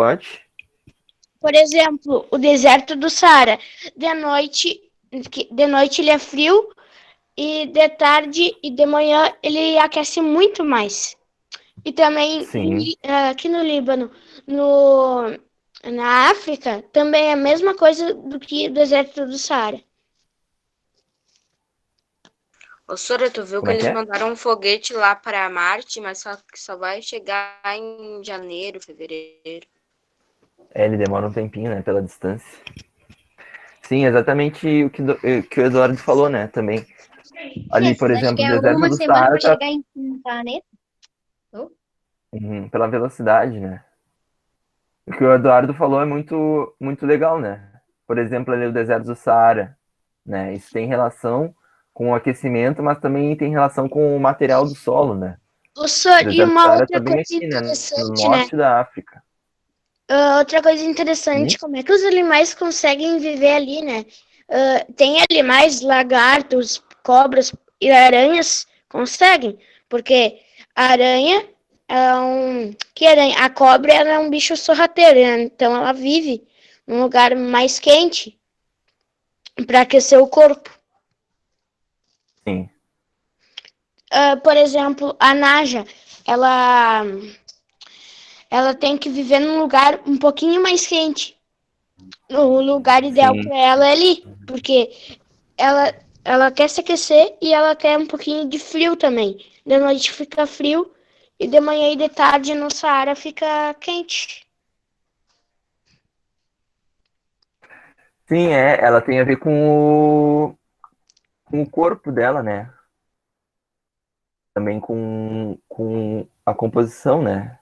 pode. Por exemplo, o deserto do Saara. De noite ele é frio e de tarde e de manhã ele aquece muito mais. E também Sim. aqui no Líbano, na África, também é a mesma coisa do que o deserto do Saara. Ô, Sora, tu viu que Como é que eles é? mandaram um foguete lá para Marte, mas só vai chegar em janeiro, fevereiro. Ele demora um tempinho, né, pela distância. Sim, exatamente que o Eduardo falou, né, também. Ali, por Acho que exemplo, o é deserto uma do semana Saara para tá chegar em um planeta. pela velocidade, né? O que o Eduardo falou é muito, muito legal, né? Por exemplo, ali o deserto do Saara, né? Isso tem relação com o aquecimento, mas também tem relação com o material do solo, né? O O e deserto do uma Saara outra tá bem coisa aqui, né? No interessante, né? norte da África. Outra coisa interessante, como é que os animais conseguem viver ali, né? Tem animais, lagartos, cobras e aranhas conseguem, porque a aranha que aranha? A cobra ela é um bicho sorrateiro, né? Então ela vive num lugar mais quente para aquecer o corpo. Sim. Por exemplo, a naja, ela ela tem que viver num lugar um pouquinho mais quente. O lugar ideal Sim. para ela é ali, porque ela, ela quer se aquecer e ela quer um pouquinho de frio também. De noite fica frio e de manhã e de tarde no Saara fica quente. Sim, ela tem a ver com o corpo dela, né? Também com a composição, né?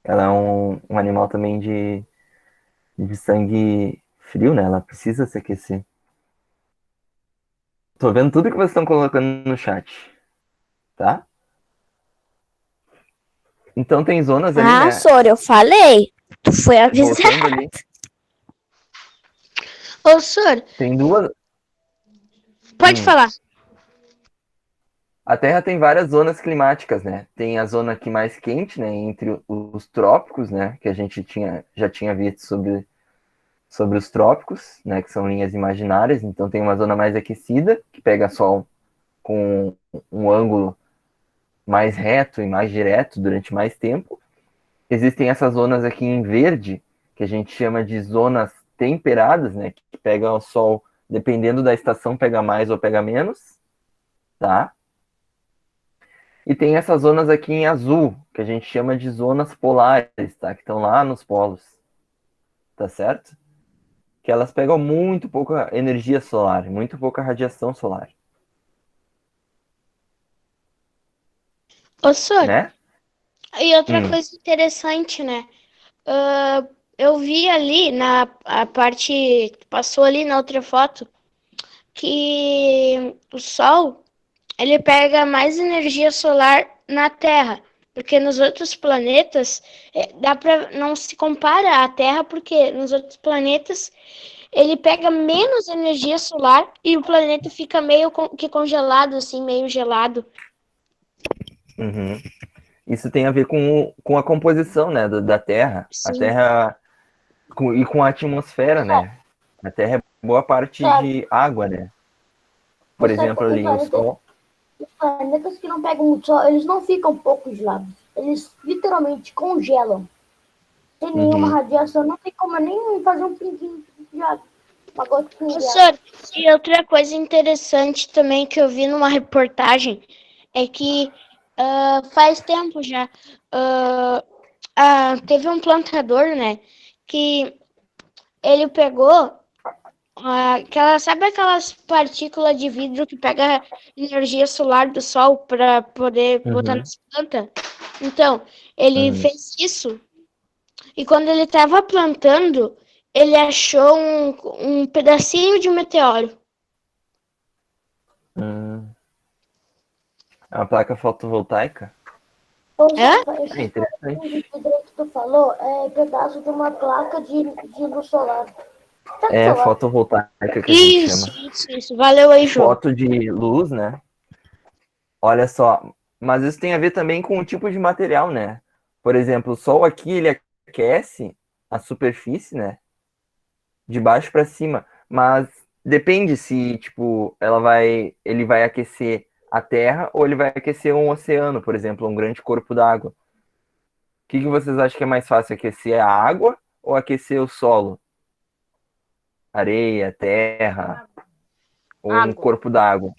Ela é um animal também de sangue frio, né? Ela precisa se aquecer. Tô vendo tudo que vocês estão colocando no chat, tá? Então tem zonas ali, né? Sora, eu falei. Tu foi avisar. Voltando ali, Ô, Sor, tem duas. pode falar. A Terra tem várias zonas climáticas, né? Tem a zona aqui mais quente, né? Entre os trópicos, né? Que a gente já tinha visto sobre os trópicos, né? Que são linhas imaginárias. Então tem uma zona mais aquecida, que pega sol com um ângulo mais reto e mais direto durante mais tempo. Existem essas zonas aqui em verde, que a gente chama de zonas temperadas, né? Que pegam o sol, dependendo da estação, pega mais ou pega menos, tá? E tem essas zonas aqui em azul, que a gente chama de zonas polares, tá? Que estão lá nos polos, tá certo? Que elas pegam muito pouca energia solar, muito pouca radiação solar, Ô, Sor, né? e outra coisa interessante, né? Eu vi ali na a parte que passou ali na outra foto que o Sol ele pega mais energia solar na Terra, porque nos outros planetas dá para não se compara à Terra, porque nos outros planetas ele pega menos energia solar e o planeta fica meio que congelado, assim, meio gelado. Uhum. Isso tem a ver com a composição, né, da Terra. A Sim. Terra e com a atmosfera, né? A Terra é boa parte de água, né? Por exemplo, ali o Sol. Os planetas que não pegam muito sol, eles não ficam pouco gelados. Eles literalmente congelam. Sem nenhuma radiação, não tem como nem fazer um pinguinho de água. Uma gotinha de água. Professor, e outra coisa interessante também que eu vi numa reportagem é que faz tempo já teve um plantador, né, que ele pegou sabe aquelas partículas de vidro que pega energia solar do sol para poder botar nas plantas? Então, ele fez isso e quando ele estava plantando, ele achou um pedacinho de meteoro. É uma placa fotovoltaica? Esse interessante. vidro que tu falou é pedaço de uma placa de luz solar. É fotovoltaica que a gente chama. Isso. Valeu aí, João. Foto de luz, né? Olha só, mas isso tem a ver também com o tipo de material, né? Por exemplo, o sol aqui, ele aquece a superfície, né? De baixo para cima, mas depende se, tipo, ele vai aquecer a Terra ou ele vai aquecer um oceano, por exemplo, um grande corpo d'água. O que vocês acham que é mais fácil, aquecer a água ou aquecer o solo? Areia, terra ou um Água. corpo d'água?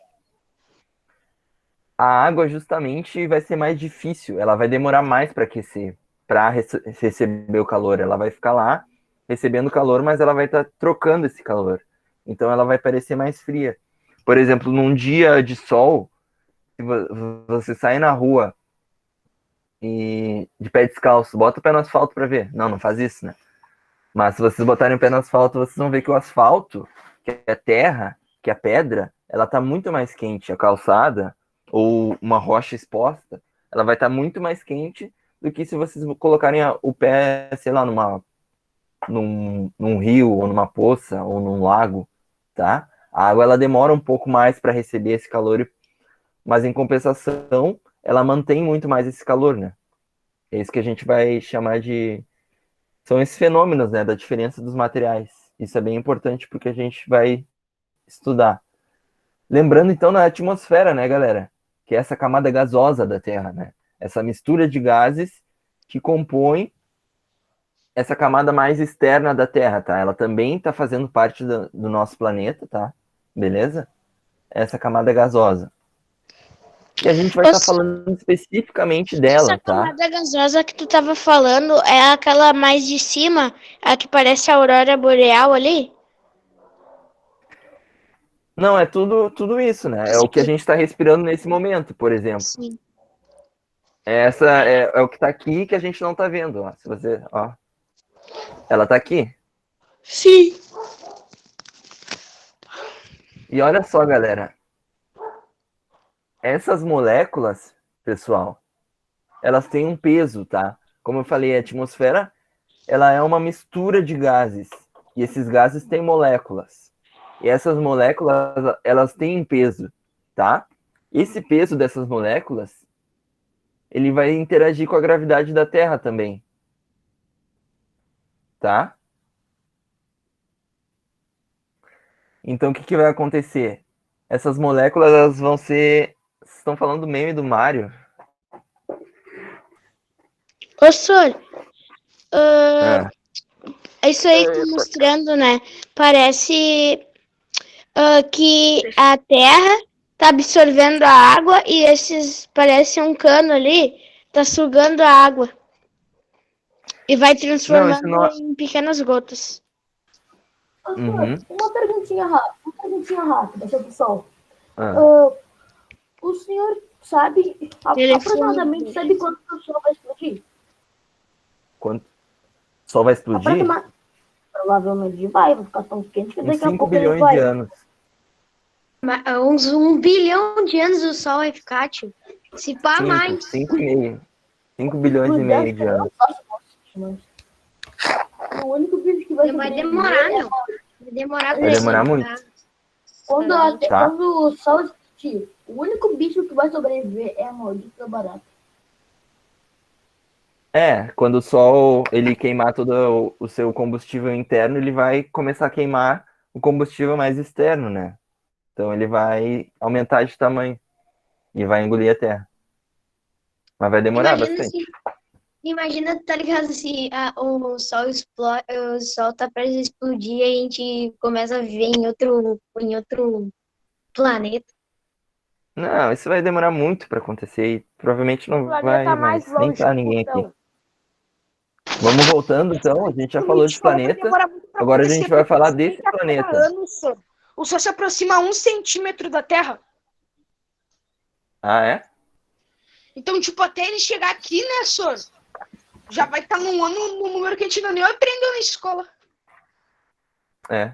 A água justamente vai ser mais difícil, ela vai demorar mais para aquecer, para receber o calor. Ela vai ficar lá recebendo calor, mas ela vai estar trocando esse calor. Então ela vai parecer mais fria. Por exemplo, num dia de sol, se você sai na rua e de pé descalço, bota o pé no asfalto para ver. Não faz isso, né? Mas se vocês botarem o pé no asfalto, vocês vão ver que o asfalto, que é a terra, que é a pedra, ela tá muito mais quente. A calçada ou uma rocha exposta, ela vai estar muito mais quente do que se vocês colocarem o pé, sei lá, num rio, ou numa poça, ou num lago, tá? A água, ela demora um pouco mais para receber esse calor, mas em compensação, ela mantém muito mais esse calor, né? É isso que a gente vai chamar de... São esses fenômenos, né, da diferença dos materiais. Isso é bem importante porque a gente vai estudar. Lembrando, então, na atmosfera, né, galera? Que é essa camada gasosa da Terra, né? Essa mistura de gases que compõe essa camada mais externa da Terra, tá? Ela também está fazendo parte do nosso planeta, tá? Beleza? Essa camada gasosa. E a gente vai estar falando especificamente dela, Essa tá? camada gasosa que tu tava falando é aquela mais de cima, a que parece a aurora boreal ali? Não, é tudo isso, né? É o que a gente está respirando nesse momento, por exemplo. Sim. Essa é o que está aqui que a gente não está vendo, ó. Se você, ó. Ela está aqui. Sim. E olha só, galera. Essas moléculas, pessoal, elas têm um peso, tá? Como eu falei, a atmosfera, ela é uma mistura de gases. E esses gases têm moléculas. E essas moléculas, elas têm peso, tá? Esse peso dessas moléculas, ele vai interagir com a gravidade da Terra também, tá? Então, o que vai acontecer? Essas moléculas, elas vão ser... Vocês estão falando do meme do Mario? Ô, Sor, é isso aí que tá mostrando, né? Parece que a Terra tá absorvendo a água e parece um cano ali, tá sugando a água. E vai transformando em pequenas gotas. Uhum. Uma perguntinha rápida sobre o Sol. O senhor sabe, aproximadamente, sabe quando o Sol vai explodir? Quando o Sol vai explodir? Provavelmente vai ficar tão quente que Em daqui a 5 pouco ele bilhões vai. de anos. Uns 1 bilhão de anos o Sol vai ficar, tio. Se pá mais. 5 bilhões e meio de anos. O único bicho que vai demorar, meu. Vai demorar pra Vai demorar muito. Quando Tá. o Sol explodir, o único bicho que vai sobreviver é a maldita barata. Quando o Sol ele queimar todo o seu combustível interno, ele vai começar a queimar o combustível mais externo, né? Então ele vai aumentar de tamanho e vai engolir a Terra. Mas vai demorar bastante. Imagina, tá ligado, se o Sol explode, o Sol tá prestes a explodir e a gente começa a viver em outro planeta. Não, isso vai demorar muito para acontecer e provavelmente não vai mais nem tá ninguém aqui. Vamos voltando, então. A gente já falou de planeta. Agora a gente vai falar desse planeta. O Sol se aproxima a 1 centímetro da Terra. Ah, é? Então, tipo, até ele chegar aqui, né, Sor? Já vai estar num número que a gente ainda nem aprendeu na escola. É.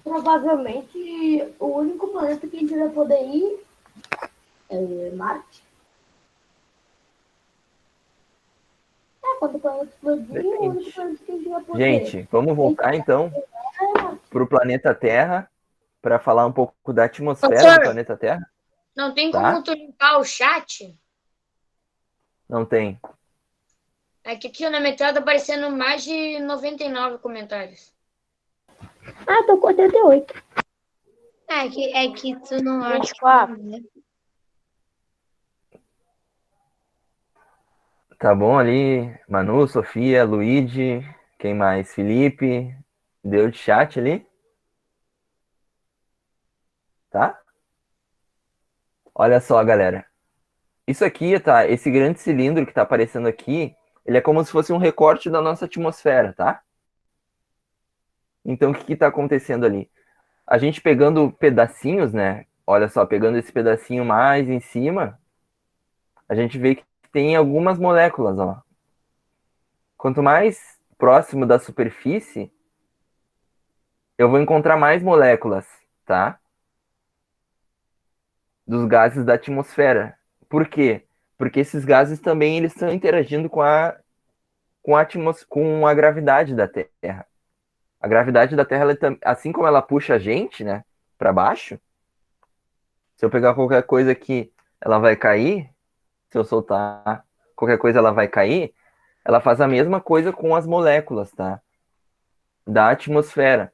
Provavelmente o único planeta que a gente vai poder ir é Marte. Quando o planeta explodir, o único planeta que a gente vai poder. Gente, vamos voltar então para o planeta Terra para falar um pouco da atmosfera do planeta Terra? Não tem como tu limpar o chat? Não tem. É que aqui na minha tela tá aparecendo mais de 99 comentários. Ah, tô com 88. É que tu não acha. 24. Né? Tá bom ali? Manu, Sofia, Luigi, quem mais? Felipe, deu de chat ali? Tá? Olha só, galera. Isso aqui, tá? Esse grande cilindro que tá aparecendo aqui, ele é como se fosse um recorte da nossa atmosfera, tá? Então, o que que tá acontecendo ali? A gente pegando pedacinhos, né? Olha só, pegando esse pedacinho mais em cima, a gente vê que tem algumas moléculas, ó. Quanto mais próximo da superfície, eu vou encontrar mais moléculas, tá? Dos gases da atmosfera. Por quê? Porque esses gases também eles estão interagindo com a gravidade da Terra. A gravidade da Terra, assim como ela puxa a gente, né, para baixo, se eu pegar qualquer coisa aqui, ela vai cair. Se eu soltar qualquer coisa, ela vai cair. Ela faz a mesma coisa com as moléculas, tá? Da atmosfera,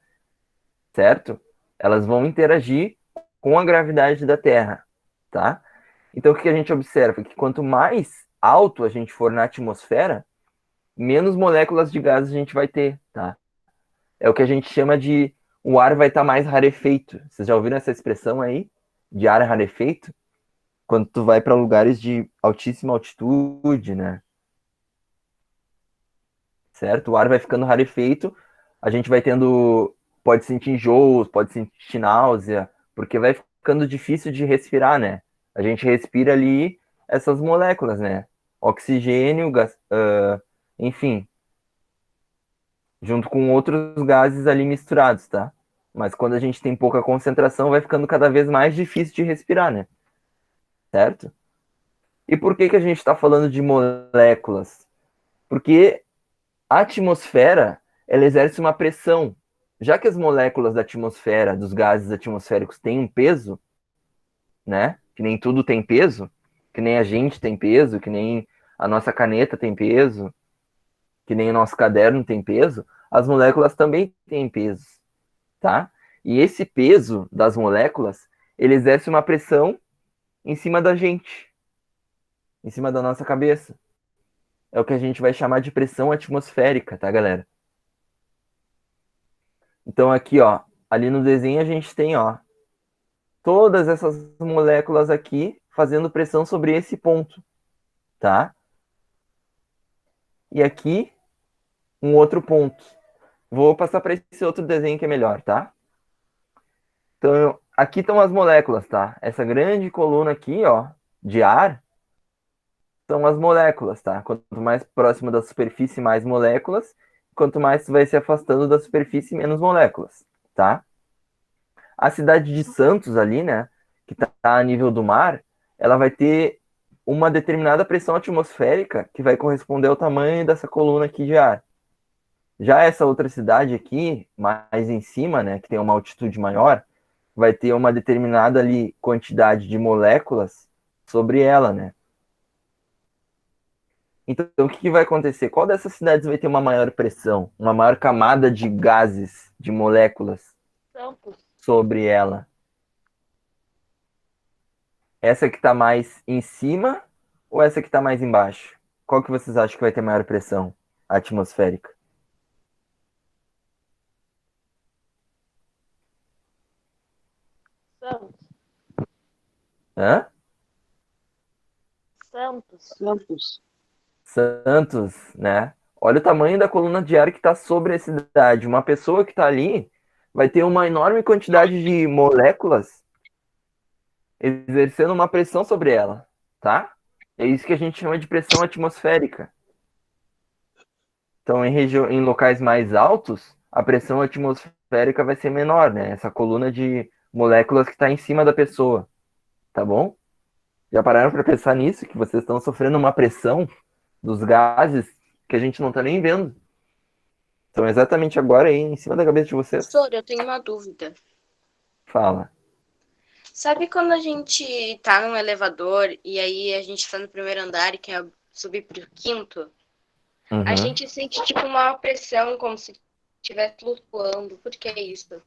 certo? Elas vão interagir com a gravidade da Terra, tá? Então, o que a gente observa? Que quanto mais alto a gente for na atmosfera, menos moléculas de gases a gente vai ter, tá? É o que a gente chama de o ar vai estar mais rarefeito. Vocês já ouviram essa expressão aí? De ar rarefeito? Quando tu vai para lugares de altíssima altitude, né? Certo? O ar vai ficando rarefeito, a gente vai tendo, pode sentir enjoos, pode sentir náusea, porque vai ficando difícil de respirar, né? A gente respira ali essas moléculas, né? Oxigênio, enfim, junto com outros gases ali misturados, tá? Mas quando a gente tem pouca concentração, vai ficando cada vez mais difícil de respirar, né? Certo? E por que que a gente está falando de moléculas? Porque a atmosfera, ela exerce uma pressão. Já que as moléculas da atmosfera, dos gases atmosféricos, têm um peso, né? Que nem tudo tem peso, que nem a gente tem peso, que nem a nossa caneta tem peso, que nem o nosso caderno tem peso, as moléculas também têm peso, tá? E esse peso das moléculas, ele exerce uma pressão em cima da gente, em cima da nossa cabeça. É o que a gente vai chamar de pressão atmosférica, tá, galera? Então aqui, ó, ali no desenho a gente tem, ó, todas essas moléculas aqui fazendo pressão sobre esse ponto, tá? E aqui um outro ponto. Vou passar para esse outro desenho que é melhor, tá? Então, aqui estão as moléculas, tá? Essa grande coluna aqui, ó, de ar, são as moléculas, tá? Quanto mais próximo da superfície, mais moléculas. Quanto mais você vai se afastando da superfície, menos moléculas, tá? A cidade de Santos ali, né, que está a nível do mar, ela vai ter uma determinada pressão atmosférica que vai corresponder ao tamanho dessa coluna aqui de ar. Já essa outra cidade aqui, mais em cima, né, que tem uma altitude maior, vai ter uma determinada ali quantidade de moléculas sobre ela, né? Então, o que que vai acontecer? Qual dessas cidades vai ter uma maior pressão, uma maior camada de gases, de moléculas sobre ela? Essa que está mais em cima ou essa que está mais embaixo? Qual que vocês acham que vai ter maior pressão atmosférica? Santos. Hã? Santos. Santos, né? Olha o tamanho da coluna de ar que está sobre a cidade. Uma pessoa que está ali vai ter uma enorme quantidade de moléculas exercendo uma pressão sobre ela, tá? É isso que a gente chama de pressão atmosférica. Então, em locais mais altos, a pressão atmosférica vai ser menor, né? Essa coluna de moléculas que está em cima da pessoa, tá bom? Já pararam para pensar nisso? Que vocês estão sofrendo uma pressão dos gases que a gente não está nem vendo. Então, exatamente agora aí, em cima da cabeça de vocês. Professor, eu tenho uma dúvida. Fala. Sabe quando a gente tá num elevador e aí a gente tá no primeiro andar e quer subir pro quinto? A Uhum. gente sente tipo uma pressão, como se estivesse flutuando. Por que isso?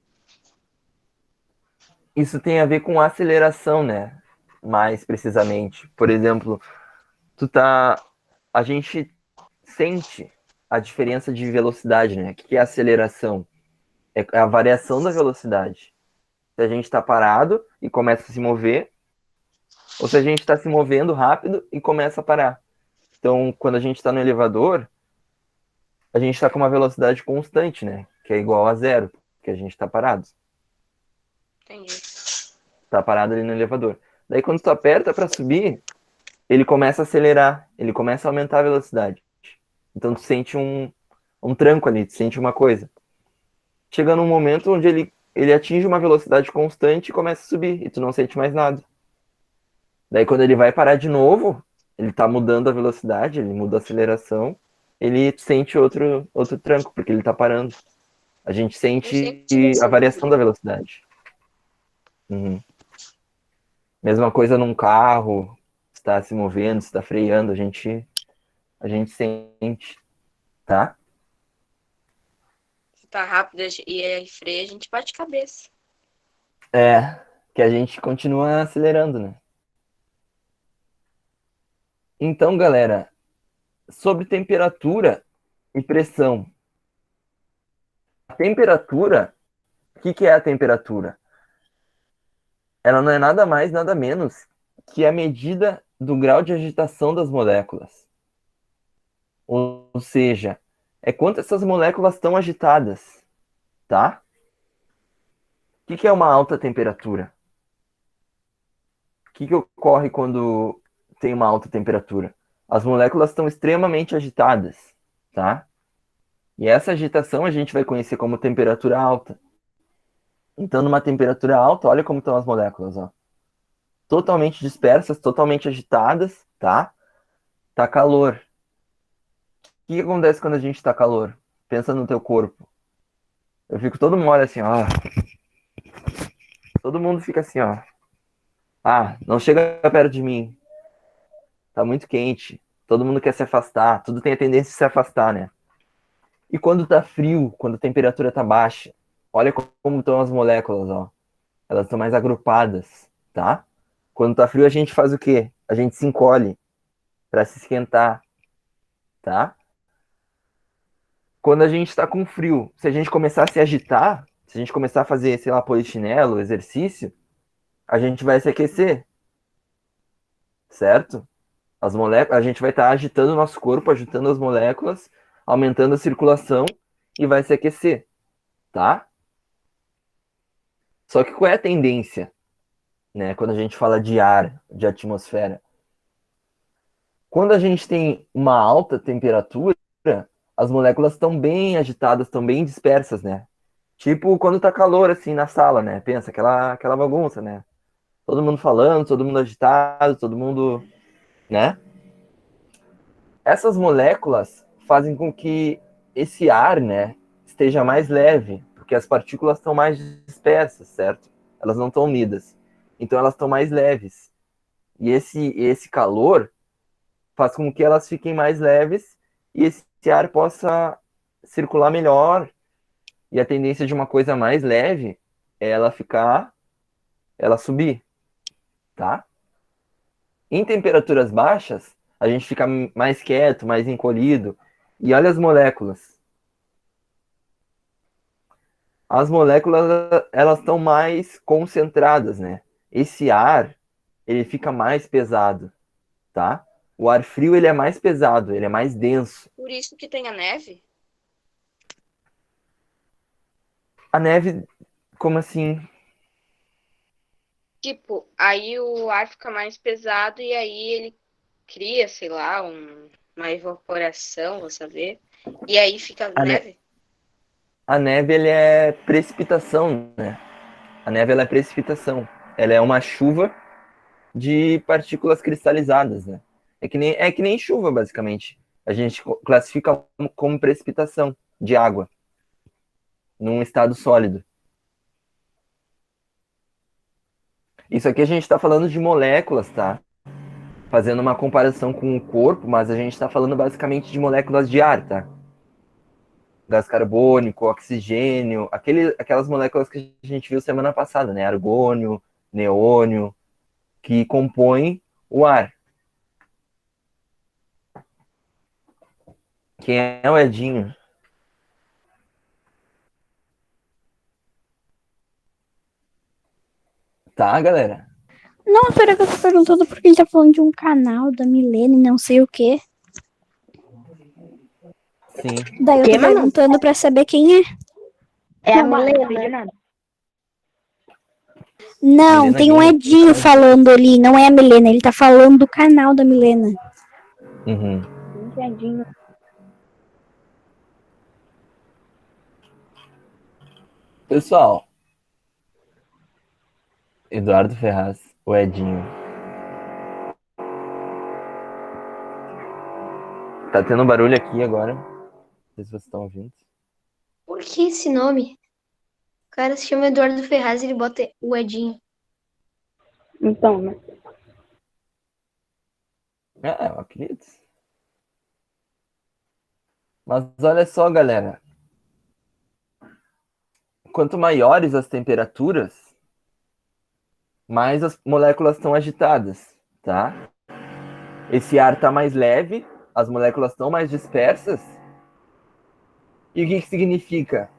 Isso tem a ver com aceleração, né? Mais precisamente. Por exemplo, a gente sente a diferença de velocidade, né? O que é aceleração? É a variação da velocidade. Se a gente está parado e começa a se mover, ou se a gente está se movendo rápido e começa a parar. Então, quando a gente está no elevador, a gente está com uma velocidade constante, né? Que é igual a zero, porque a gente está parado. Entendi. Tá parado ali no elevador. Daí, quando tu aperta para subir, ele começa a acelerar, ele começa a aumentar a velocidade. Então, tu sente um tranco ali, tu sente uma coisa. Chega num momento onde ele atinge uma velocidade constante e começa a subir, e tu não sente mais nada. Daí, quando ele vai parar de novo, ele tá mudando a velocidade, ele muda a aceleração, ele sente outro tranco, porque ele tá parando. A gente Eu sente sempre tive a essa variação da dúvida. velocidade. Uhum. Mesma coisa num carro, está se movendo, está freando, a gente sente, tá? Se tá rápido e aí freia, a gente bate cabeça. É, que a gente continua acelerando, né? Então, galera, sobre temperatura e pressão. A temperatura, o que é a temperatura? Ela não é nada mais, nada menos que a medida do grau de agitação das moléculas. Ou seja, é quanto essas moléculas estão agitadas, tá? O que é uma alta temperatura? O que ocorre quando tem uma alta temperatura? As moléculas estão extremamente agitadas, tá? E essa agitação a gente vai conhecer como temperatura alta. Então, numa temperatura alta, olha como estão as moléculas, ó. Totalmente dispersas, totalmente agitadas, tá? Tá calor. O que acontece quando a gente tá calor? Pensa no teu corpo. Eu fico todo mole assim, ó. Todo mundo fica assim, ó. Ah, não chega perto de mim. Tá muito quente. Todo mundo quer se afastar. Tudo tem a tendência de se afastar, né? E quando tá frio, quando a temperatura tá baixa, olha como estão as moléculas, ó. Elas estão mais agrupadas, tá? Quando tá frio, a gente faz o quê? A gente se encolhe para se esquentar, tá? Quando a gente tá com frio, se a gente começar a se agitar, se a gente começar a fazer, sei lá, polichinelo, exercício, a gente vai se aquecer, certo? As moléculas, a gente vai estar agitando o nosso corpo, agitando as moléculas, aumentando a circulação e vai se aquecer, tá? Só que qual é a tendência, né? Quando a gente fala de ar, de atmosfera, quando a gente tem uma alta temperatura, as moléculas estão bem agitadas, estão bem dispersas, né? Tipo quando tá calor assim na sala, né? Pensa aquela bagunça, né? Todo mundo falando, todo mundo agitado, todo mundo, né? Essas moléculas fazem com que esse ar, né, esteja mais leve, porque as partículas estão mais dispersas, certo? Elas não estão unidas. Então elas estão mais leves. E esse calor faz com que elas fiquem mais leves e esse ar possa circular melhor. E a tendência de uma coisa mais leve é ela subir, tá? Em temperaturas baixas, a gente fica mais quieto, mais encolhido. E olha as moléculas. As moléculas, elas estão mais concentradas, né? Esse ar, ele fica mais pesado, tá? O ar frio, ele é mais pesado, ele é mais denso. Por isso que tem a neve? A neve, como assim? Tipo, aí o ar fica mais pesado e aí ele cria, sei lá, uma evaporação, vou saber. E aí fica A, ne neve? a neve, ele é precipitação, né? A neve, ela é precipitação. Ela é uma chuva de partículas cristalizadas, né? É que nem chuva, basicamente. A gente classifica como precipitação de água num estado sólido. Isso aqui a gente está falando de moléculas, tá? fazendo uma comparação com o corpo, mas a gente está falando basicamente de moléculas de ar, tá? Gás carbônico, oxigênio, aquelas moléculas que a gente viu semana passada, né? Argônio, neônio, que compõem o ar. Quem é o Edinho? Tá, galera? Não, a senhora que eu tô perguntando porque ele tá falando de um canal da Milene, não sei o quê. Sim. Daí eu Que, tô Manu? perguntando pra saber quem é. É a Não, mas Milena. não entendi nada. Não, Milena tem um Gamer. Edinho falando ali, não é a Milena, ele tá falando do canal da Milena. Uhum. Edinho. Pessoal, Eduardo Ferraz, o Edinho. Tá tendo barulho aqui agora. Não sei se vocês estão ouvindo. Por que esse nome? O cara se chama Eduardo Ferraz e ele bota o Edinho. Então, né? Eu acredito. Mas olha só, galera. Quanto maiores as temperaturas, mais as moléculas estão agitadas, tá? Esse ar está mais leve, as moléculas estão mais dispersas. E o que significa?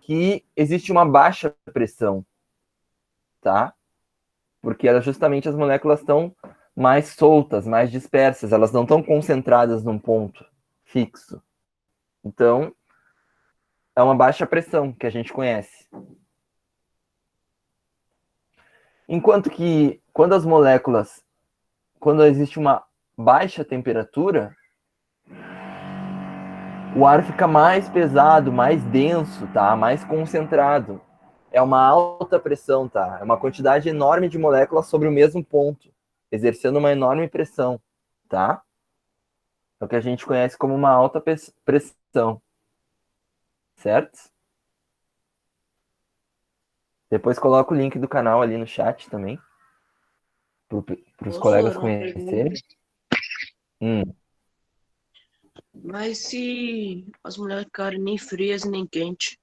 Que existe uma baixa pressão, tá? Porque justamente as moléculas estão mais soltas, mais dispersas, elas não estão concentradas num ponto fixo. Então, é uma baixa pressão que a gente conhece. Enquanto que quando existe uma baixa temperatura, o ar fica mais pesado, mais denso, tá? Mais concentrado. É uma alta pressão, tá? É uma quantidade enorme de moléculas sobre o mesmo ponto, exercendo uma enorme pressão, tá? É o que a gente conhece como uma alta pressão, certo? Depois coloca o link do canal ali no chat também, para os colegas conhecerem. Mas se as mulheres ficarem nem frias nem quentes,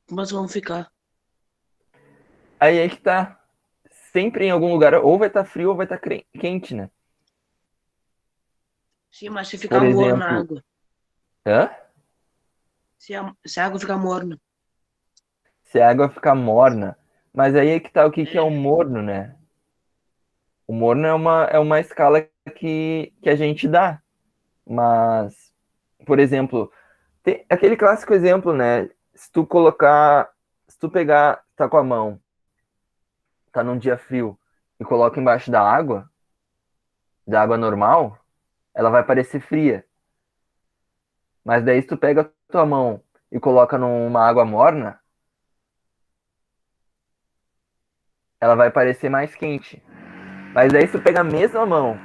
como elas vão ficar? Aí é que tá. Sempre em algum lugar, ou vai estar frio ou vai estar quente, né? Sim, mas se ficar Por morna a exemplo. água. Hã? Se a água ficar morna. Se a água ficar morna. Mas aí é que tá, o que é o morno, né? O morno é uma escala que a gente dá. Mas, por exemplo, tem aquele clássico exemplo, né? Se tu pegar, tá com a mão, tá num dia frio, e coloca embaixo da água normal, ela vai parecer fria. Mas daí se tu pega a tua mão e coloca numa água morna, ela vai parecer mais quente. Mas daí se tu pega a mesma mão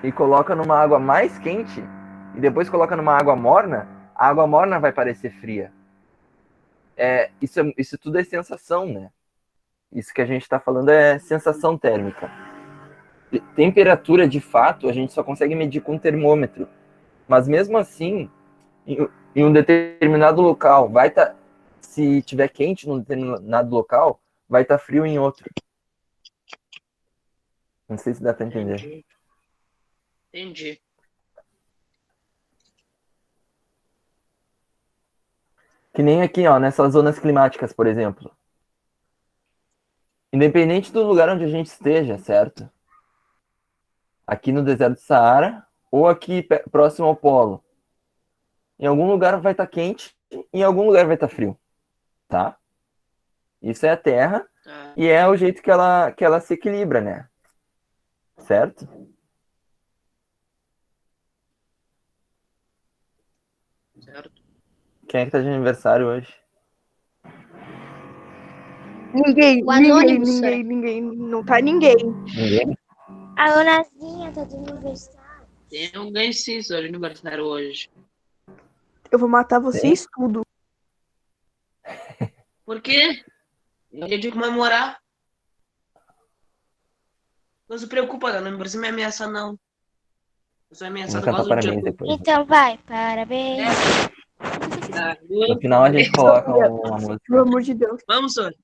e coloca numa água mais quente, e depois coloca numa água morna, a água morna vai parecer fria. Isso tudo é sensação, né? Isso que a gente está falando é sensação térmica. Temperatura, de fato, a gente só consegue medir com termômetro. Mas mesmo assim, em um determinado local, se tiver quente num determinado local, vai estar frio em outro. Não sei se dá para entender. Entendi. Que nem aqui, ó, nessas zonas climáticas, por exemplo. Independente do lugar onde a gente esteja, certo? Aqui no deserto do Saara ou aqui próximo ao polo. Em algum lugar vai estar quente, em algum lugar vai estar frio, tá? Isso é a Terra e é o jeito que ela se equilibra, né? Certo? Certo. Quem é que tá de aniversário hoje? Ninguém, O Anônimos, ninguém. Não tá ninguém. Ninguém? A Horazinha tá de aniversário. Tem um ganho sim, seu aniversário hoje. Eu vou matar vocês tudo. Por quê? Não dia de comemorar. Não se preocupa, não precisa me ameaçar, não. Eu sou Vamos ameaçado cantar igual do parabéns Diogo. depois. Então vai, parabéns. Tá, No final a gente coloca uma música. Pelo amor de Deus. Vamos, senhor.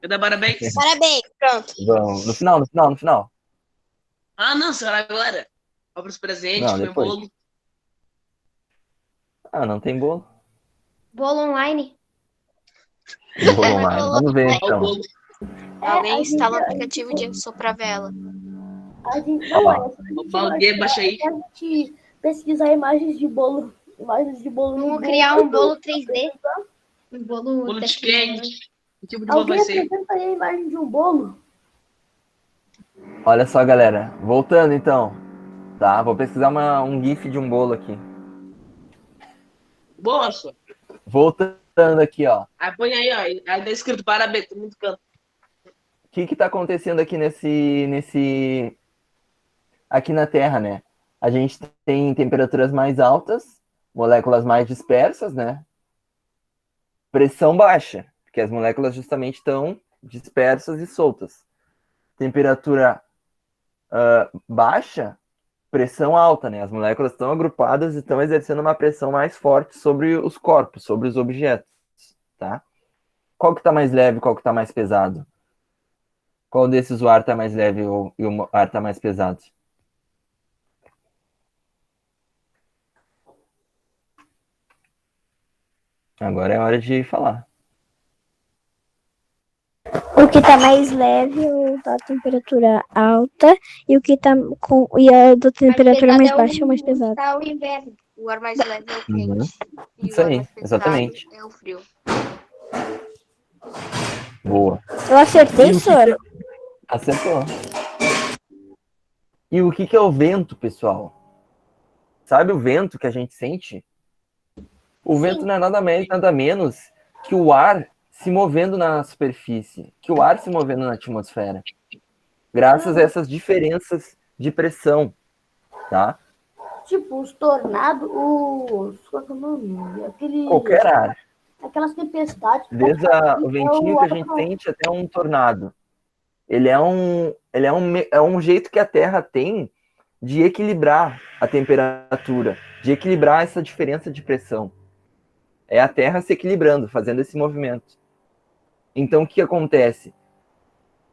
Eu dar parabéns. Parabéns, pronto. Vamos. No final. Ah, não, senhor, agora. Obra os presentes, Não, comer depois. bolo. Ah, não tem bolo. Bolo online. Bolo online. Vamos ver Ó, o então. bolo. Alguém a instala o gente- aplicativo de soprar vela. A gente, Ó, não, é só a gente Opa, alguém baixa aí. a gente pesquisar imagens de bolo. Imagens de bolo no Vamos Google. criar um bolo 3D. Um bolo, Bolo de tecnológico. quente. Que tipo de bolo Alguém vai ser? apresenta aí a imagem de um bolo. Olha só, galera. Voltando então. Tá, vou pesquisar um GIF de um bolo aqui. Boa, senhor. Voltando aqui, ó. Aí põe aí, ó. Aí tá escrito parabéns, todo mundo canta. O que tá acontecendo aqui aqui na Terra, né? A gente tem temperaturas mais altas, moléculas mais dispersas, né? Pressão baixa, porque as moléculas justamente estão dispersas e soltas. Temperatura baixa, pressão alta, né? As moléculas estão agrupadas e estão exercendo uma pressão mais forte sobre os corpos, sobre os objetos, tá? Qual que tá mais leve, qual que tá mais pesado? Qual desses o ar tá mais leve e o ar tá mais pesado? Agora é hora de falar. O que tá mais leve é o da temperatura alta e o que tá e a da temperatura mais baixa é o mais pesado. Tá o inverno. O ar mais leve é o quente. Uhum. E Isso o ar aí, mais pesado exatamente. é o frio. Boa. Eu acertei, Sora? Acertou. E o que é o vento, pessoal? Sabe o vento que a gente sente? O vento não é nada mais, nada menos que o ar se movendo na superfície, que o ar se movendo na atmosfera. Graças a essas diferenças de pressão, tá? Tipo, os tornados, qual que é o nome? Qualquer ar. Aquelas tempestades. Desde o ventinho que a gente sente até um tornado. Ele é um jeito que a Terra tem de equilibrar a temperatura, de equilibrar essa diferença de pressão. É a Terra se equilibrando, fazendo esse movimento. Então, o que acontece?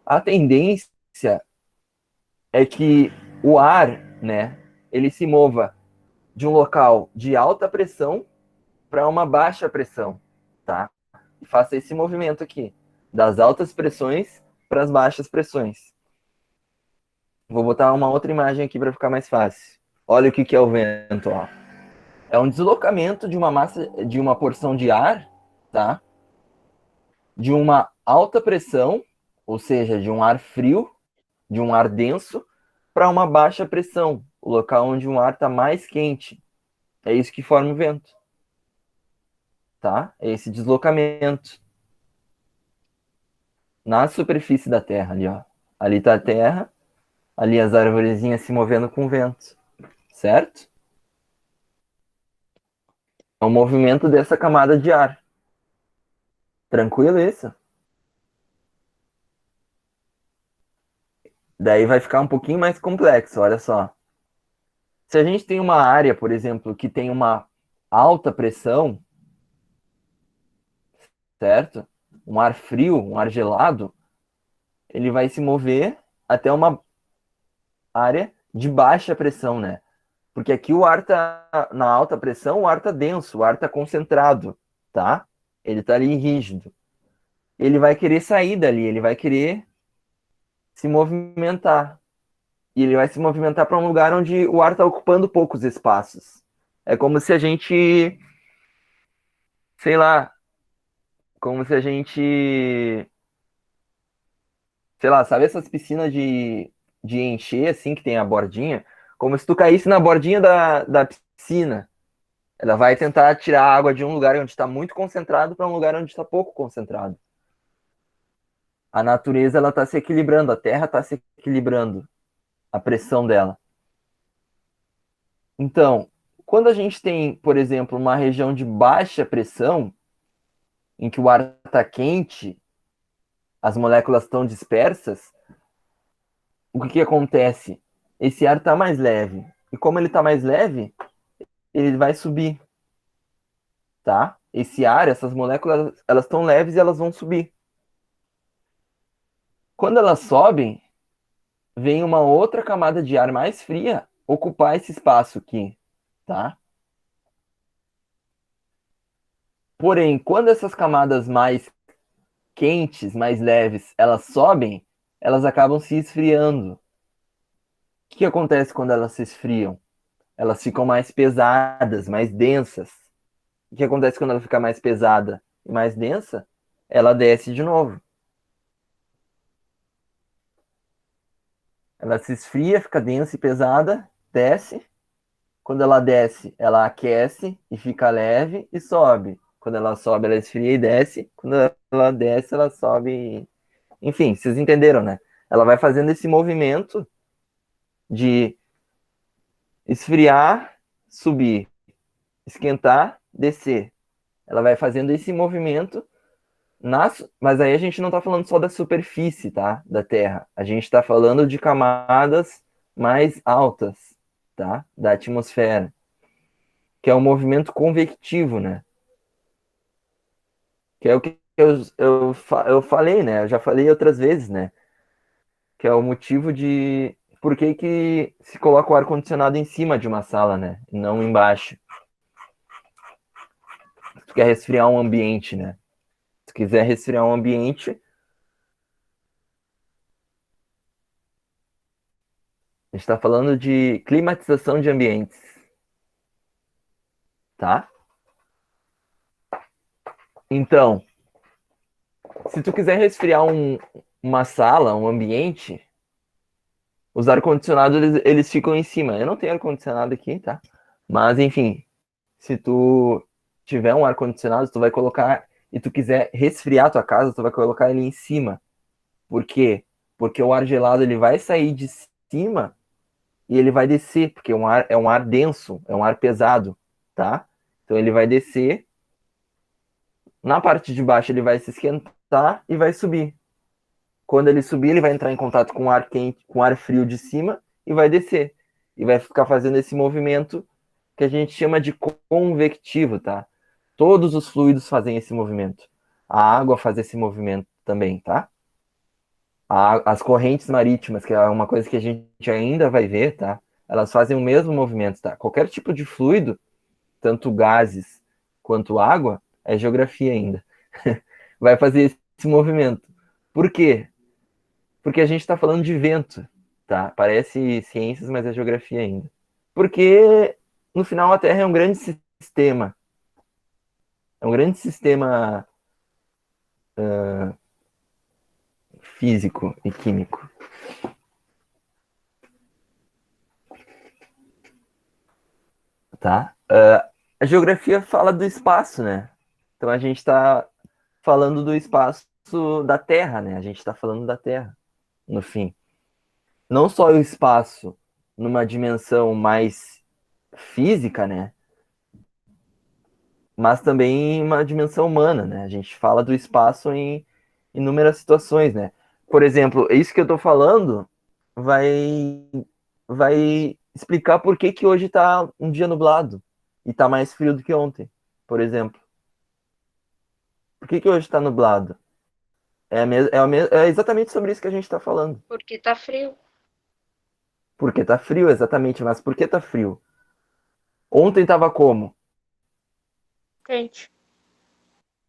A tendência é que o ar, né, ele se mova de um local de alta pressão para uma baixa pressão, tá? E faça esse movimento aqui, das altas pressões para as baixas pressões. Vou botar uma outra imagem aqui para ficar mais fácil. Olha o que é o vento, ó. É um deslocamento de uma massa, de uma porção de ar, tá? De uma alta pressão, ou seja, de um ar frio, de um ar denso, para uma baixa pressão, o local onde o ar está mais quente. É isso que forma o vento. Tá? É esse deslocamento na superfície da Terra ali, ó. Ali está a Terra, ali as arvorezinhas se movendo com o vento, certo? É um movimento dessa camada de ar. Tranquilo isso? Daí vai ficar um pouquinho mais complexo, olha só. Se a gente tem uma área, por exemplo, que tem uma alta pressão, certo? Um ar frio, um ar gelado, ele vai se mover até uma área de baixa pressão, né? Porque aqui o ar tá na alta pressão, o ar tá denso, o ar tá concentrado, tá? Ele tá ali rígido. Ele vai querer sair dali, ele vai querer se movimentar. E ele vai se movimentar para um lugar onde o ar está ocupando poucos espaços. É como se a gente, sei lá, como se a gente, sei lá, sabe essas piscinas de encher, assim, que tem a bordinha? Como se tu caísse na bordinha da piscina. Ela vai tentar tirar a água de um lugar onde está muito concentrado para um lugar onde está pouco concentrado. A natureza, ela está se equilibrando, a Terra está se equilibrando, a pressão dela. Então, quando a gente tem, por exemplo, uma região de baixa pressão, em que o ar está quente, as moléculas estão dispersas, o que acontece? Esse ar está mais leve. E como ele está mais leve, ele vai subir, tá? Esse ar, essas moléculas, elas estão leves e elas vão subir. Quando elas sobem, vem uma outra camada de ar mais fria ocupar esse espaço aqui, tá? Porém, quando essas camadas mais quentes, mais leves, elas sobem, elas acabam se esfriando. O que acontece quando elas se esfriam? Elas ficam mais pesadas, mais densas. O que acontece quando ela fica mais pesada e mais densa? Ela desce de novo. Ela se esfria, fica densa e pesada, desce. Quando ela desce, ela aquece e fica leve e sobe. Quando ela sobe, ela esfria e desce. Quando ela desce, ela sobe. Enfim, vocês entenderam, né? Ela vai fazendo esse movimento de esfriar, subir, esquentar, descer. Ela vai fazendo esse movimento, mas aí a gente não está falando só da superfície, tá? Da Terra. A gente está falando de camadas mais altas, tá? Da atmosfera, que é o movimento convectivo, né? Que é o que eu falei, né? Eu já falei outras vezes, né? Que é o motivo de por que se coloca o ar-condicionado em cima de uma sala, né? E não embaixo. Tu quer resfriar um ambiente, né? Se quiser resfriar um ambiente, a gente está falando de climatização de ambientes, tá? Então, se tu quiser resfriar uma sala, um ambiente, os ar-condicionados eles ficam em cima. Eu não tenho ar-condicionado aqui, tá? Mas, enfim, se tu tiver um ar-condicionado, tu vai colocar e tu quiser resfriar a tua casa, tu vai colocar ele em cima. Por quê? Porque o ar gelado ele vai sair de cima e ele vai descer, porque é um ar denso, é um ar pesado, tá? Então ele vai descer, na parte de baixo ele vai se esquentar e vai subir. Quando ele subir, ele vai entrar em contato com o ar quente, com o ar frio de cima e vai descer. E vai ficar fazendo esse movimento que a gente chama de convectivo, tá? Todos os fluidos fazem esse movimento. A água faz esse movimento também, tá? As correntes marítimas, que é uma coisa que a gente ainda vai ver, tá? Elas fazem o mesmo movimento, tá? Qualquer tipo de fluido, tanto gases quanto água, é geografia ainda. Vai fazer esse movimento. Por quê? Porque a gente está falando de vento, tá? Parece ciências, mas é geografia ainda. Porque, no final, a Terra é um grande sistema. É um grande sistema físico e químico. Tá? A geografia fala do espaço, né? Então a gente está falando do espaço da Terra, né? A gente está falando da Terra, no fim. Não só o espaço numa dimensão mais física, né? Mas também uma dimensão humana, né? A gente fala do espaço em inúmeras situações, né? Por exemplo, isso que eu estou falando vai explicar por que que hoje está um dia nublado e está mais frio do que ontem, por exemplo. Por que que hoje está nublado? É exatamente sobre isso que a gente está falando. Porque tá frio. Porque tá frio, exatamente. Mas por que tá frio? Ontem tava como? Quente.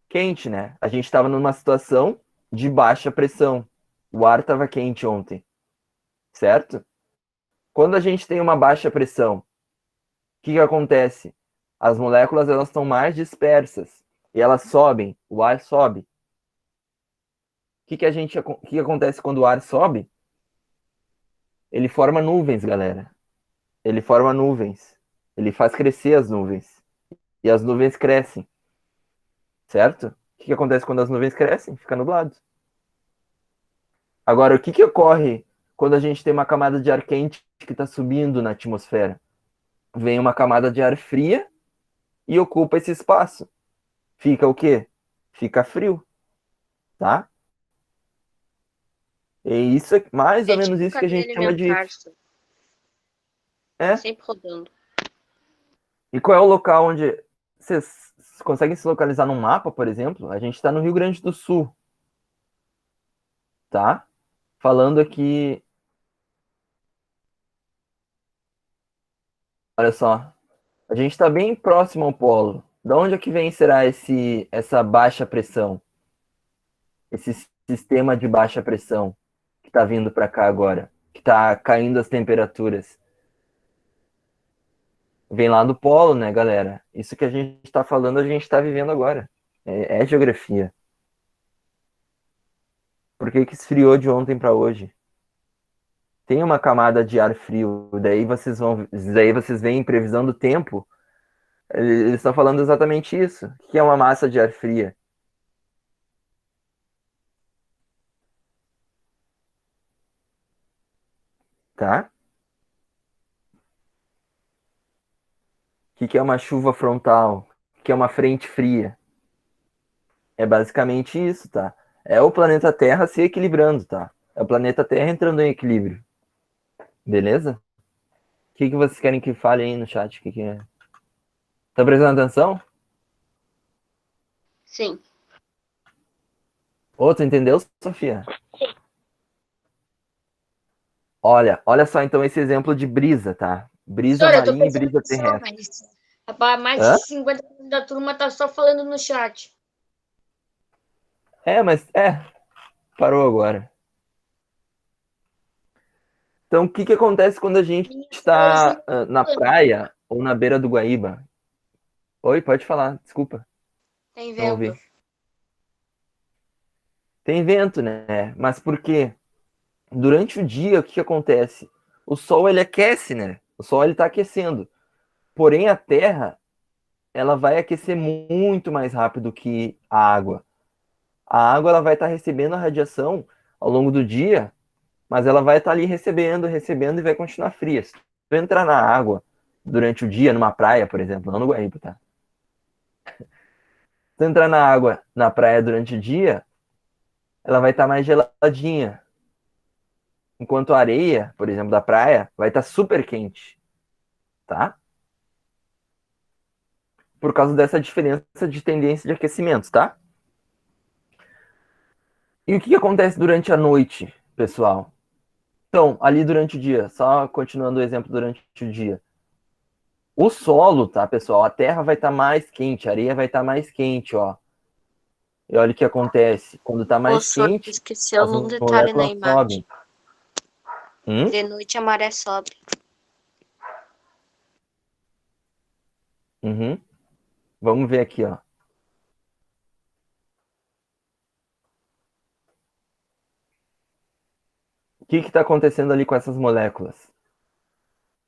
Quente, né? A gente estava numa situação de baixa pressão. O ar estava quente ontem, certo? Quando a gente tem uma baixa pressão, o que que acontece? As moléculas elas estão mais dispersas e elas sobem, o ar sobe. O que acontece quando o ar sobe? Ele forma nuvens, galera. Ele forma nuvens. Ele faz crescer as nuvens. E as nuvens crescem. Certo? O que acontece quando as nuvens crescem? Fica nublado. Agora, o que que ocorre quando a gente tem uma camada de ar quente que está subindo na atmosfera? Vem uma camada de ar fria e ocupa esse espaço. Fica o quê? Fica frio, tá? E isso é mais ou É menos tipo isso que a cadeia gente chama de... alimentar, só. É? Sempre rodando. E qual é o local onde vocês conseguem se localizar num mapa, por exemplo? A gente está no Rio Grande do Sul, tá? Falando aqui, olha só, a gente está bem próximo ao polo. Da onde é que vem, será, essa baixa pressão? Esse sistema de baixa pressão que está vindo para cá agora, que está caindo as temperaturas. Vem lá do polo, né, galera? Isso que a gente está falando, a gente está vivendo agora. É geografia. Por que que esfriou de ontem para hoje? Tem uma camada de ar frio, daí vocês veem em previsão do tempo, eles estão falando exatamente isso, o que é uma massa de ar fria. Tá? O que é uma chuva frontal? O que é uma frente fria? É basicamente isso, tá? É o planeta Terra se equilibrando, tá? É o planeta Terra entrando em equilíbrio. Beleza? O que vocês querem que fale aí no chat? O que é? Tá prestando atenção? Sim. Ô, tu entendeu, Sofia? Olha só então esse exemplo de brisa, tá? Brisa Professor, eu tô marinha e prestando brisa atenção, terrestre. mas rapaz, mais Hã? de 50% da turma tá só falando no chat. Parou agora. Então, o que acontece quando a gente está na praia ou na beira do Guaíba? Oi, pode falar, desculpa, Tem não vento. ouvi. Tem vento, né? Mas por quê? Durante o dia, o que acontece? O sol, ele aquece, né? O sol, ele tá aquecendo. Porém, a Terra, ela vai aquecer muito mais rápido que a água. A água, ela vai estar recebendo a radiação ao longo do dia, mas ela vai estar ali recebendo e vai continuar fria. Se tu entrar na água durante o dia, numa praia, por exemplo, não no Guaíba, tá? Se tu entrar na água na praia durante o dia, ela vai estar mais geladinha. Enquanto a areia, por exemplo, da praia, vai estar super quente, tá? Por causa dessa diferença de tendência de aquecimento, tá? E o que acontece durante a noite, pessoal? Então, ali durante o dia, só continuando o exemplo durante o dia. O solo, tá, pessoal? A terra vai estar mais quente, a areia vai estar mais quente, ó. E olha o que acontece. Quando está O mais senhor quente, esqueceu as num detalhe na moléculas imagem. sobem. De noite a maré sobe. Uhum. Vamos ver aqui, ó. O que está acontecendo ali com essas moléculas?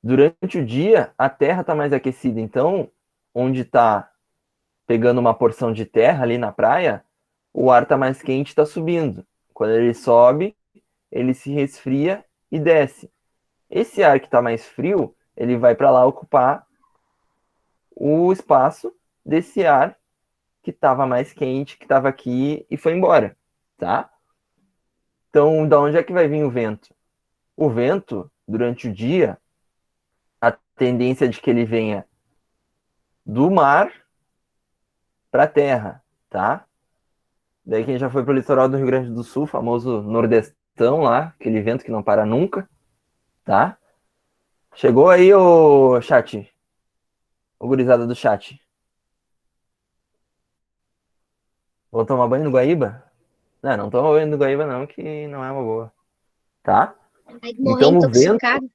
Durante o dia, a Terra está mais aquecida. Então, onde está pegando uma porção de terra ali na praia, o ar está mais quente e está subindo. Quando ele sobe, ele se resfria e desce. Esse ar que está mais frio, ele vai para lá ocupar o espaço desse ar que estava mais quente, que estava aqui e foi embora, tá? Então, da onde é que vai vir o vento? O vento, durante o dia, a tendência de que ele venha do mar para a terra, tá? Daí quem já foi para o litoral do Rio Grande do Sul, famoso nordestão lá, aquele vento que não para nunca, tá? Chegou aí o chat, o gurizada do chat. Vou tomar banho no Guaíba? Não toma banho no Guaíba não, que não é uma boa, tá? Vai morrer Então o vento intoxicado.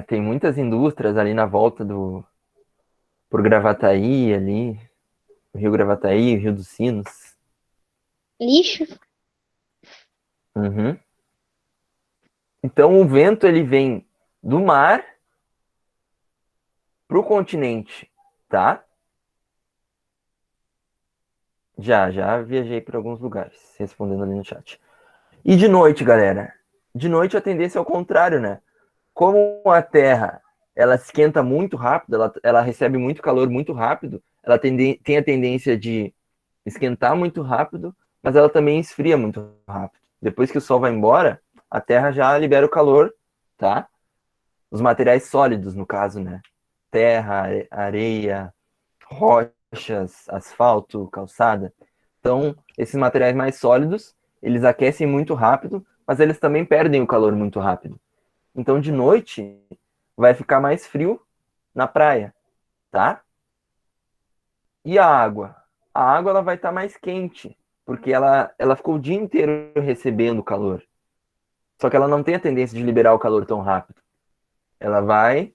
tem muitas indústrias ali na volta por Gravataí ali, Rio Gravataí, Rio dos Sinos. Lixo? Uhum. Então o vento ele vem do mar pro continente, tá? Já viajei para alguns lugares, respondendo ali no chat. E de noite, galera? De noite a tendência é o contrário, né? Como a Terra ela esquenta muito rápido, ela recebe muito calor muito rápido, ela tem a tendência de esquentar muito rápido, mas ela também esfria muito rápido. Depois que o Sol vai embora, a Terra já libera o calor, tá? Os materiais sólidos, no caso, né? Terra, areia, rochas, asfalto, calçada. Então, esses materiais mais sólidos, eles aquecem muito rápido, mas eles também perdem o calor muito rápido. Então, de noite, vai ficar mais frio na praia, tá? E a água? A água ela vai estar mais quente, porque ela ficou o dia inteiro recebendo calor. Só que ela não tem a tendência de liberar o calor tão rápido. Ela vai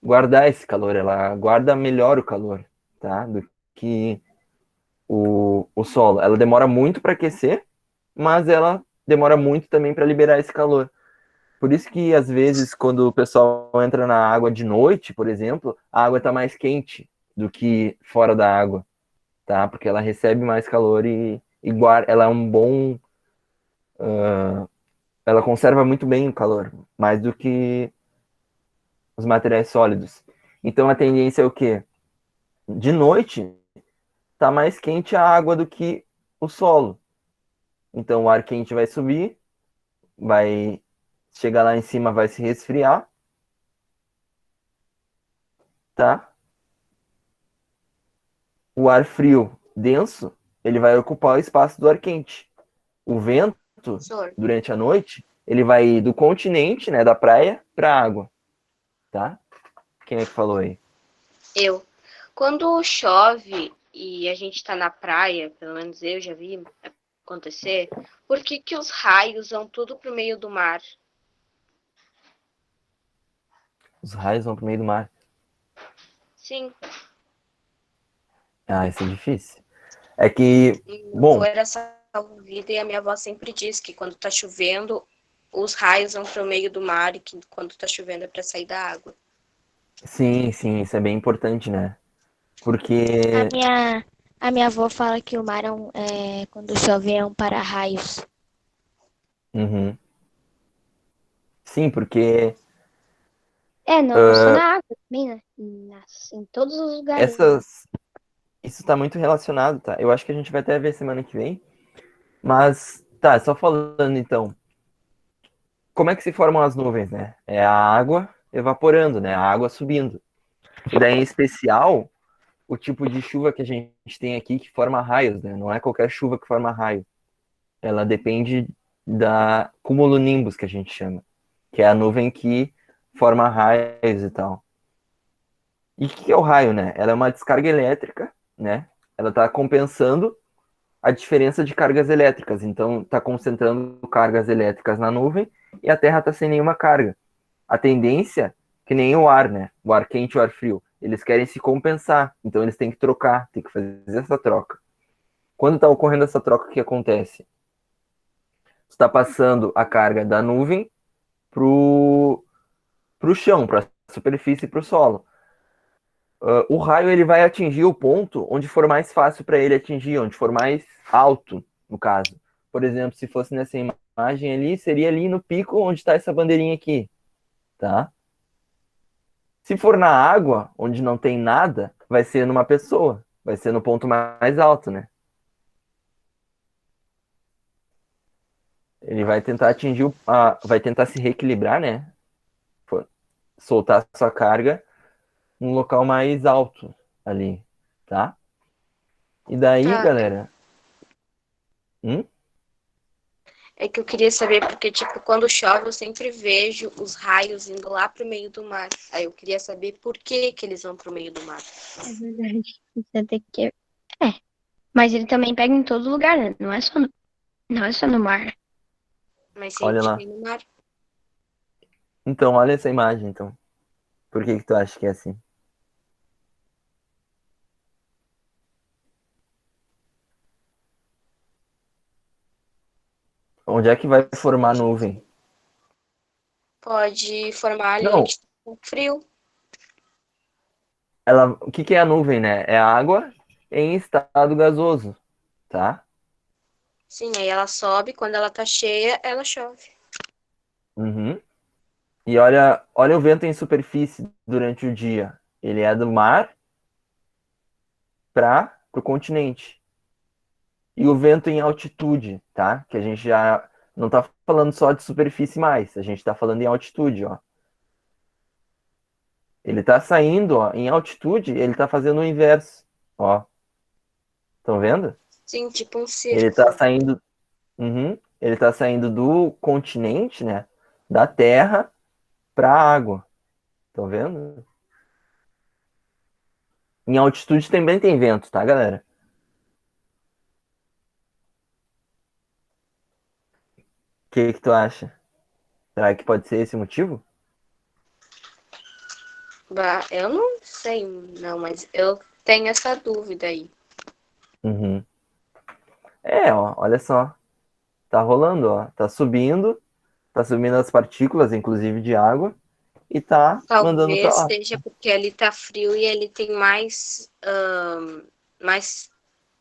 guardar esse calor, ela guarda melhor o calor, tá? Do que o solo. Ela demora muito para aquecer, mas ela demora muito também para liberar esse calor. Por isso que, às vezes, quando o pessoal entra na água de noite, por exemplo, a água está mais quente do que fora da água, tá? Porque ela recebe mais calor e guarda, ela é um bom... ela conserva muito bem o calor, mais do que os materiais sólidos. Então, a tendência é o quê? De noite, tá mais quente a água do que o solo. Então, o ar quente vai subir, vai chegar lá em cima, vai se resfriar, tá? O ar frio denso, ele vai ocupar o espaço do ar quente. O vento, Professor, durante a noite, ele vai ir do continente, né, da praia, para a água, tá? Quem é que falou aí? eu. Quando chove e a gente tá na praia, pelo menos eu já vi acontecer, por que que os raios vão tudo pro meio do mar? Os raios vão pro meio do mar. Sim, Ah, isso é difícil. É que, meu bom, avô era salva-vida e a minha avó sempre diz que quando tá chovendo, os raios vão pro meio do mar e que quando tá chovendo é pra sair da água. sim, isso é bem importante, né? A Porque, minha, a minha avó fala que o mar quando chove é um para-raios. uhum. Sim, porque Não só na água também, né? Em todos os lugares, né? isso está muito relacionado, tá? Eu acho que a gente vai até ver semana que vem. Mas, tá, só falando então, como é que se formam as nuvens, né? É a água evaporando, né? A água subindo. E daí, em especial, o tipo de chuva que a gente tem aqui que forma raios, né? Não é qualquer chuva que forma raio. Ela depende da cumulonimbus, que a gente chama, que é a nuvem que forma raios e tal. E o que é o raio, né? Ela é uma descarga elétrica, né? Ela está compensando a diferença de cargas elétricas. Então, está concentrando cargas elétricas na nuvem e a Terra está sem nenhuma carga. A tendência, que nem o ar, né? O ar quente e o ar frio, eles querem se compensar. Então, eles têm que trocar, têm que fazer essa troca. Quando está ocorrendo essa troca, o que acontece? Está passando a carga da nuvem para o chão, para a superfície e para o solo. O raio ele vai atingir o ponto onde for mais fácil para ele atingir, onde for mais alto, no caso. Por exemplo, se fosse nessa imagem ali, seria ali no pico onde está essa bandeirinha aqui, tá? Se for na água, onde não tem nada, vai ser numa pessoa, vai ser no ponto mais alto, né? Ele vai tentar atingir, vai tentar se reequilibrar, né? Soltar sua carga num local mais alto ali, tá? E daí, Tá, galera, é que eu queria saber porque, tipo, quando chove eu sempre vejo os raios indo lá pro meio do mar. Aí eu queria saber por que que eles vão pro meio do mar. É verdade. Você tem que... Mas ele também pega em todo lugar, né? Não é só no mar. Mas se olha eles lá. vêm no mar, Então, olha essa imagem, então. Por que que tu acha que é assim? Onde é que vai formar nuvem? pode formar ali Não, onde tá o frio. o que que é a nuvem, né? É a água em estado gasoso, tá? Sim, aí ela sobe, quando ela tá cheia, ela chove. Uhum. E olha o vento em superfície durante o dia. Ele é do mar para o continente. e o vento em altitude, tá? Que a gente já não tá falando só de superfície mais, a gente tá falando em altitude, ó. Ele tá saindo, ó, em altitude, ele tá fazendo o inverso, ó. Estão vendo? Sim, tipo um Ele círculo. tá saindo, ele tá saindo do continente, né? Da terra para a água. Estão vendo? Em altitude também tem vento, tá, galera? O que tu acha? Será que pode ser esse o motivo? Bah, eu não sei, não, mas eu tenho essa dúvida aí. Uhum. Ó, olha só. Tá rolando, ó. Tá subindo as partículas, inclusive de água, e tá mandando para Talvez lá. seja porque ali tá frio e ele tem mais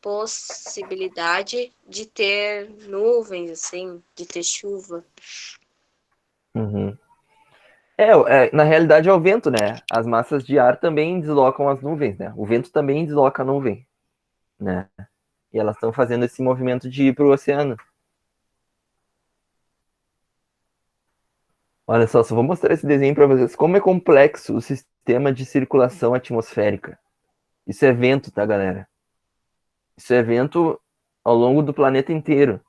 possibilidade de ter nuvens, assim, de ter chuva. Uhum. Na realidade é o vento, né? As massas de ar também deslocam as nuvens, né? O vento também desloca a nuvem, né? E elas estão fazendo esse movimento de ir para o oceano. Olha só vou mostrar esse desenho para vocês. Como é complexo o sistema de circulação atmosférica. Isso é vento, tá, galera? Isso é vento ao longo do planeta inteiro.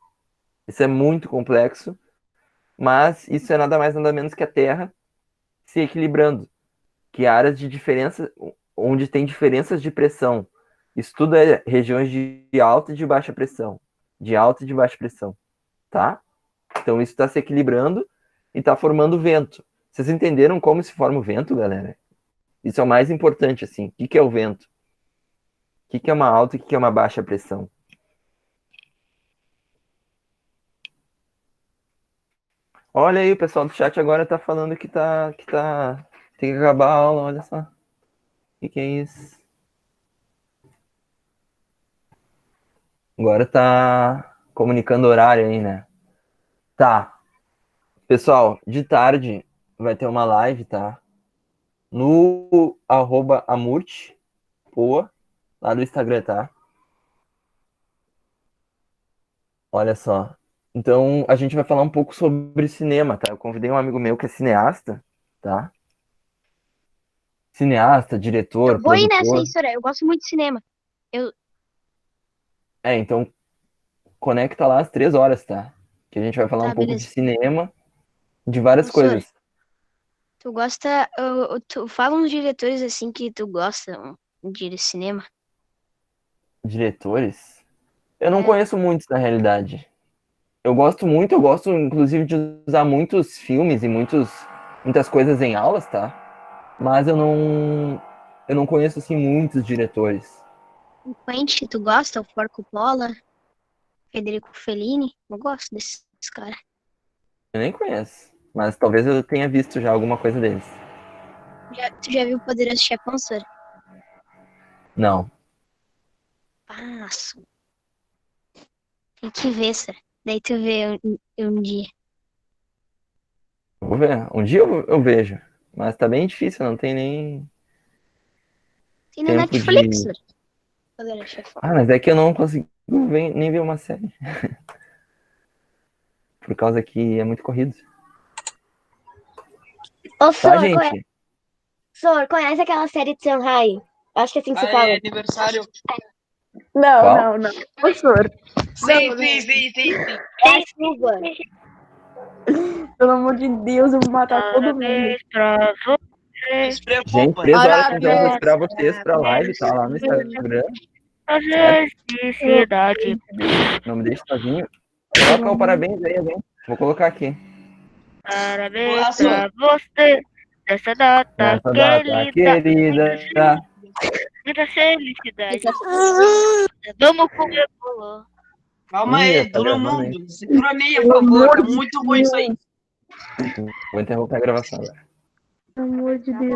Isso é muito complexo, mas isso é nada mais nada menos que a Terra se equilibrando, que áreas de diferença, onde tem diferenças de pressão. Isso tudo é regiões de alta e de baixa pressão, de alta e de baixa pressão, tá? Então isso está se equilibrando e está formando vento. Vocês entenderam como se forma o vento, galera? Isso é o mais importante, assim. O que é o vento? O que é uma alta e o que é uma baixa pressão? Olha aí, o pessoal do chat agora tá falando que tem que acabar a aula, olha só. O que é isso? Agora tá comunicando horário aí, né? Tá. Pessoal, de tarde vai ter uma live, tá? No @amurte_poa, lá do Instagram, tá? Olha só. Então, a gente vai falar um pouco sobre cinema, tá? Eu convidei um amigo meu que é cineasta, tá? Cineasta, Eu diretor, vou ir nessa produtor. aí, Soraya. Eu gosto muito de cinema. Então conecta lá às 3 horas, tá? Que a gente vai falar um Tá, pouco de beleza. cinema, de várias Ô, Sor, coisas. tu gosta. Tu fala uns diretores assim que tu gosta de cinema. Diretores? Eu não É. conheço muitos, na realidade. Eu gosto muito, eu gosto inclusive de usar muitos filmes e muitas coisas em aulas, tá? Mas eu não conheço assim muitos diretores. O Quentin, tu gosta? O Porco Pola, Federico Fellini. Eu gosto desses caras. Eu nem conheço, mas talvez eu tenha visto já alguma coisa deles. Tu já viu o Poderoso Chefão, Sor? Não. Passo. Tem que ver, Sor. Daí tu vê um dia. Vou ver. Um dia eu vejo. Mas tá bem difícil, não tem nem Tem na tempo Netflix, de. Sor. Poderoso Chefão. Ah, mas é que eu não consigo nem ver uma série. Por causa que é muito corrido. Ô, Tá, gente? Sor, conhece aquela série de Shanghai? Acho que é assim que se Ah, fala. é aniversário. Qual? Não. Ô, Sor, Sim. é a chuva. Pelo amor de Deus, eu vou matar todo mundo. Se preocupa. Gente, 3 horas então, vou esperar vocês pra live, tá? Lá no Instagram. Certo? Não me deixe sozinho. Coloca o parabéns aí, alguém. Vou colocar aqui. Olá, Sor. você nessa data Nessa data querida. muita felicidade. Vamos comer bolo. Calma Ih, aí, tá todo gravando mundo. Segura a meia, por favor. Tá muito ruim isso aí. Vou interromper a gravação agora. Pelo amor de Deus.